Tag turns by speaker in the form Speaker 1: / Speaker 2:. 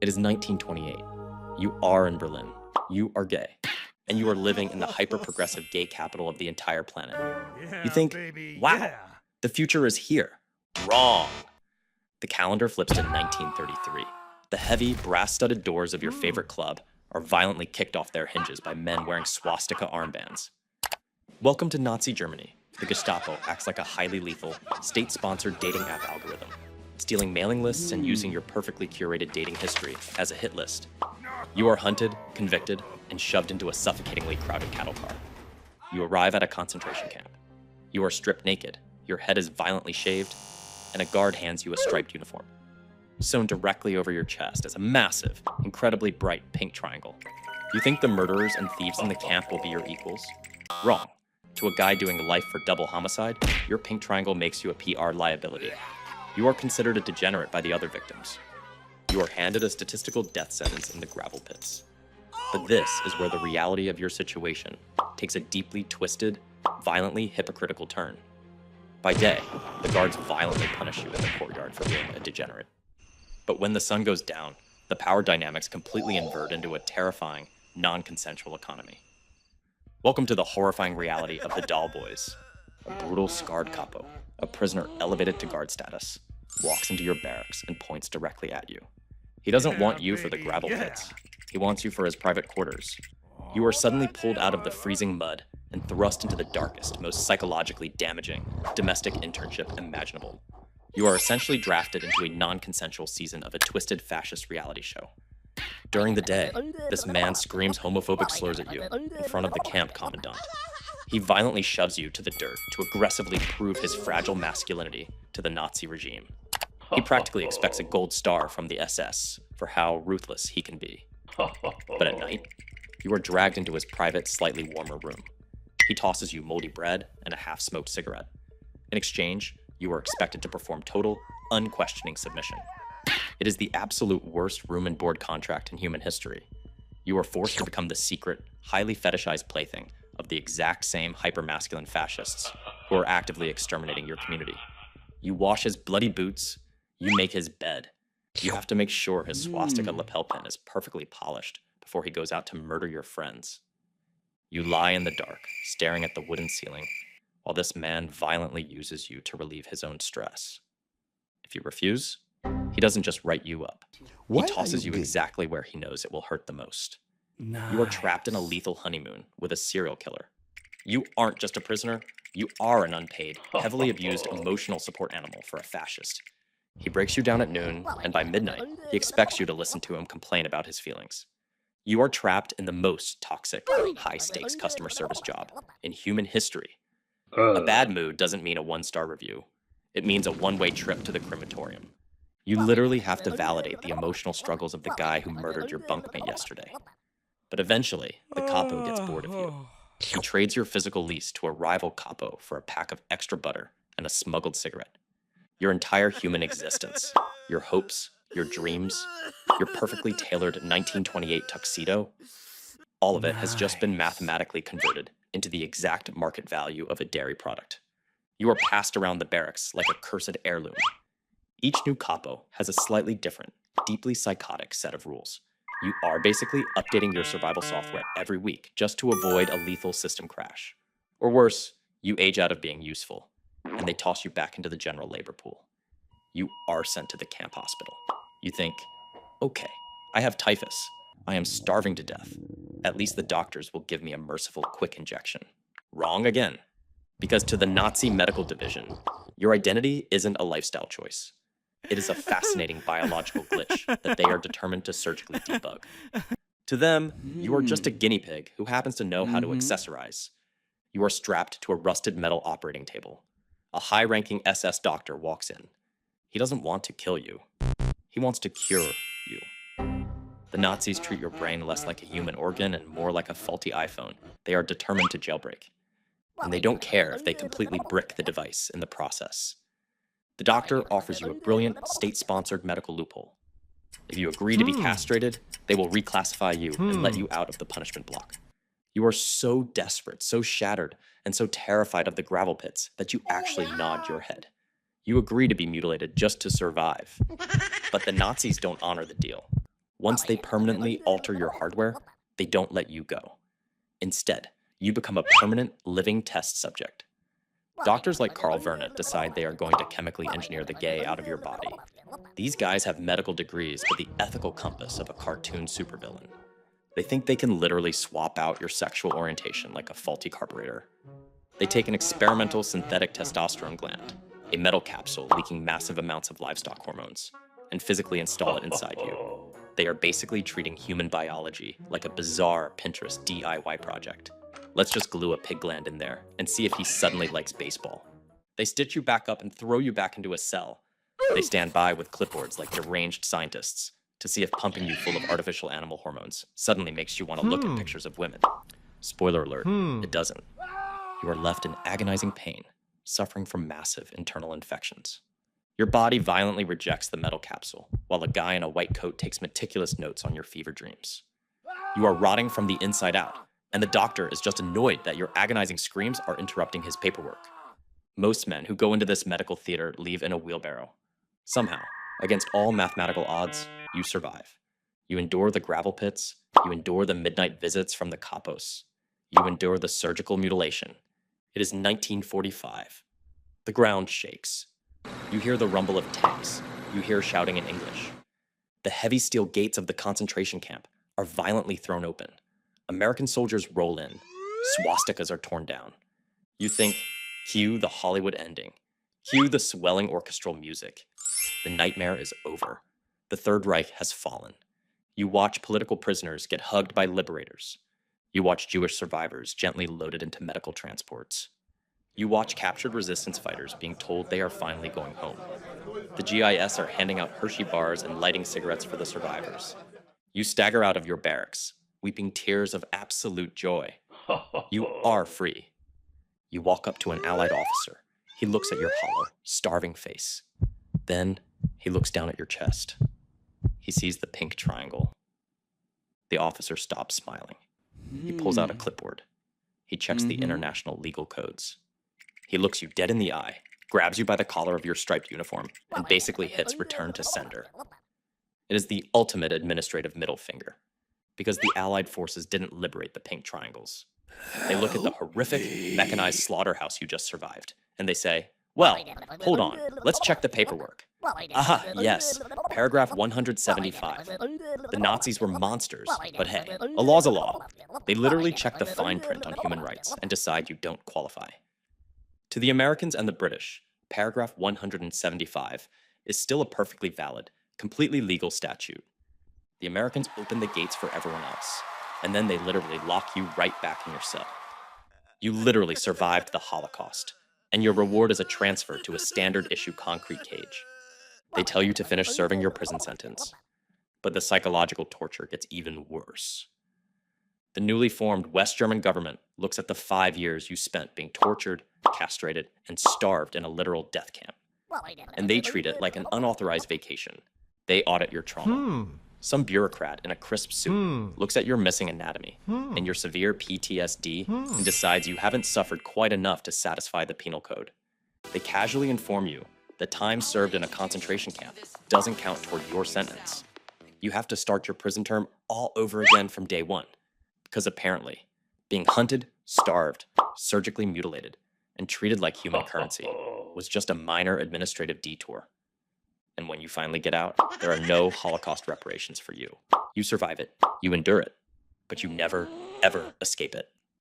Speaker 1: It is 1928. You are in Berlin. You are gay. And you are living in the hyper-progressive gay capital of the entire planet. You think, wow, the future is here. Wrong. The calendar flips to 1933. The heavy, brass-studded doors of your favorite club are violently kicked off their hinges by men wearing swastika armbands. Welcome to Nazi Germany. The Gestapo acts like a highly lethal, state-sponsored dating app algorithm, stealing mailing lists and using your perfectly curated dating history as a hit list. You are hunted, convicted, and shoved into a suffocatingly crowded cattle car. You arrive at a concentration camp. You are stripped naked, your head is violently shaved, and a guard hands you a striped uniform. Sewn directly over your chest is a massive, incredibly bright pink triangle. You think the murderers and thieves in the camp will be your equals? Wrong. To a guy doing life for double homicide, your pink triangle makes you a PR liability. You are considered a degenerate by the other victims. You are handed a statistical death sentence in the gravel pits. But this is where the reality of your situation takes a deeply twisted, violently hypocritical turn. By day, the guards violently punish you in the courtyard for being a degenerate. But when the sun goes down, the power dynamics completely invert into a terrifying, non-consensual economy. Welcome to the horrifying reality of the Doll Boys. A brutal, scarred capo, a prisoner elevated to guard status, walks into your barracks and points directly at you. He doesn't want you for the gravel pits. He wants you for his private quarters. You are suddenly pulled out of the freezing mud and thrust into the darkest, most psychologically damaging domestic internship imaginable. You are essentially drafted into a non-consensual season of a twisted fascist reality show. During the day, this man screams homophobic slurs at you in front of the camp commandant. He violently shoves you to the dirt to aggressively prove his fragile masculinity to the Nazi regime. He practically expects a gold star from the SS for how ruthless he can be. But at night, you are dragged into his private, slightly warmer room. He tosses you moldy bread and a half-smoked cigarette. In exchange, you are expected to perform total, unquestioning submission. It is the absolute worst room and board contract in human history. You are forced to become the secret, highly fetishized plaything of the exact same hyper-masculine fascists who are actively exterminating your community. You wash his bloody boots, you make his bed. You have to make sure his swastika lapel pin is perfectly polished before he goes out to murder your friends. You lie in the dark, staring at the wooden ceiling, while this man violently uses you to relieve his own stress. If you refuse, he doesn't just write you up. He tosses you exactly where he knows it will hurt the most. You are trapped in a lethal honeymoon with a serial killer. You aren't just a prisoner, you are an unpaid, heavily abused emotional support animal for a fascist. He breaks you down at noon, and by midnight, he expects you to listen to him complain about his feelings. You are trapped in the most toxic, high-stakes customer service job in human history. A bad mood doesn't mean a one-star review. It means a one-way trip to the crematorium. You literally have to validate the emotional struggles of the guy who murdered your bunkmate yesterday. But eventually, the capo gets bored of you. He trades your physical lease to a rival capo for a pack of extra butter and a smuggled cigarette. Your entire human existence, your hopes, your dreams, your perfectly tailored 1928 tuxedo, all of it has just been mathematically converted into the exact market value of a dairy product. You are passed around the barracks like a cursed heirloom. Each new capo has a slightly different, deeply psychotic set of rules. You are basically updating your survival software every week just to avoid a lethal system crash. Or worse, you age out of being useful, and they toss you back into the general labor pool. You are sent to the camp hospital. You think, okay, I have typhus. I am starving to death. At least the doctors will give me a merciful quick injection. Wrong again. Because to the Nazi medical division, your identity isn't a lifestyle choice. It is a fascinating biological glitch that they are determined to surgically debug. To them, you are just a guinea pig who happens to know how to accessorize. You are strapped to a rusted metal operating table. A high-ranking SS doctor walks in. He doesn't want to kill you. He wants to cure you. The Nazis treat your brain less like a human organ and more like a faulty iPhone. They are determined to jailbreak. And they don't care if they completely brick the device in the process. The doctor offers you a brilliant, state-sponsored medical loophole. If you agree to be castrated, they will reclassify you and let you out of the punishment block. You are so desperate, so shattered, and so terrified of the gravel pits that you actually nod your head. You agree to be mutilated just to survive. But the Nazis don't honor the deal. Once they permanently alter your hardware, they don't let you go. Instead, you become a permanent living test subject. Doctors like Carl Verna decide they are going to chemically engineer the gay out of your body. These guys have medical degrees but the ethical compass of a cartoon supervillain. They think they can literally swap out your sexual orientation like a faulty carburetor. They take an experimental synthetic testosterone gland, a metal capsule leaking massive amounts of livestock hormones, and physically install it inside you. They are basically treating human biology like a bizarre Pinterest DIY project. Let's just glue a pig gland in there and see if he suddenly likes baseball. They stitch you back up and throw you back into a cell. They stand by with clipboards like deranged scientists to see if pumping you full of artificial animal hormones suddenly makes you want to look at pictures of women. Spoiler alert, it doesn't. You are left in agonizing pain, suffering from massive internal infections. Your body violently rejects the metal capsule, while a guy in a white coat takes meticulous notes on your fever dreams. You are rotting from the inside out, and the doctor is just annoyed that your agonizing screams are interrupting his paperwork. Most men who go into this medical theater leave in a wheelbarrow. Somehow, against all mathematical odds, you survive. You endure the gravel pits, you endure the midnight visits from the capos, you endure the surgical mutilation. It is 1945. The ground shakes. You hear the rumble of tanks. You hear shouting in English. The heavy steel gates of the concentration camp are violently thrown open. American soldiers roll in. Swastikas are torn down. You think, cue the Hollywood ending. Cue the swelling orchestral music. The nightmare is over. The Third Reich has fallen. You watch political prisoners get hugged by liberators. You watch Jewish survivors gently loaded into medical transports. You watch captured resistance fighters being told they are finally going home. The GIS are handing out Hershey bars and lighting cigarettes for the survivors. You stagger out of your barracks, weeping tears of absolute joy. You are free. You walk up to an Allied officer. He looks at your hollow, starving face. Then he looks down at your chest. He sees the pink triangle. The officer stops smiling. He pulls out a clipboard. He checks the international legal codes. He looks you dead in the eye, grabs you by the collar of your striped uniform, and basically hits return to sender. It is the ultimate administrative middle finger, because the Allied forces didn't liberate the pink triangles. They look at the horrific, mechanized slaughterhouse you just survived, and they say, well, hold on, let's check the paperwork. Aha, yes, paragraph 175. The Nazis were monsters, but hey, a law's a law. They literally check the fine print on human rights and decide you don't qualify. To the Americans and the British, paragraph 175 is still a perfectly valid, completely legal statute. The Americans open the gates for everyone else, and then they literally lock you right back in your cell. You literally survived the Holocaust, and your reward is a transfer to a standard issue concrete cage. They tell you to finish serving your prison sentence, but the psychological torture gets even worse. The newly formed West German government looks at the 5 years you spent being tortured, castrated, and starved in a literal death camp. And they treat it like an unauthorized vacation. They audit your trauma. Some bureaucrat in a crisp suit looks at your missing anatomy and your severe PTSD and decides you haven't suffered quite enough to satisfy the penal code. They casually inform you that time served in a concentration camp doesn't count toward your sentence. You have to start your prison term all over again from day one. Because apparently, being hunted, starved, surgically mutilated, and treated like human currency was just a minor administrative detour. And when you finally get out, there are no Holocaust reparations for you. You survive it, you endure it, but you never, ever escape it.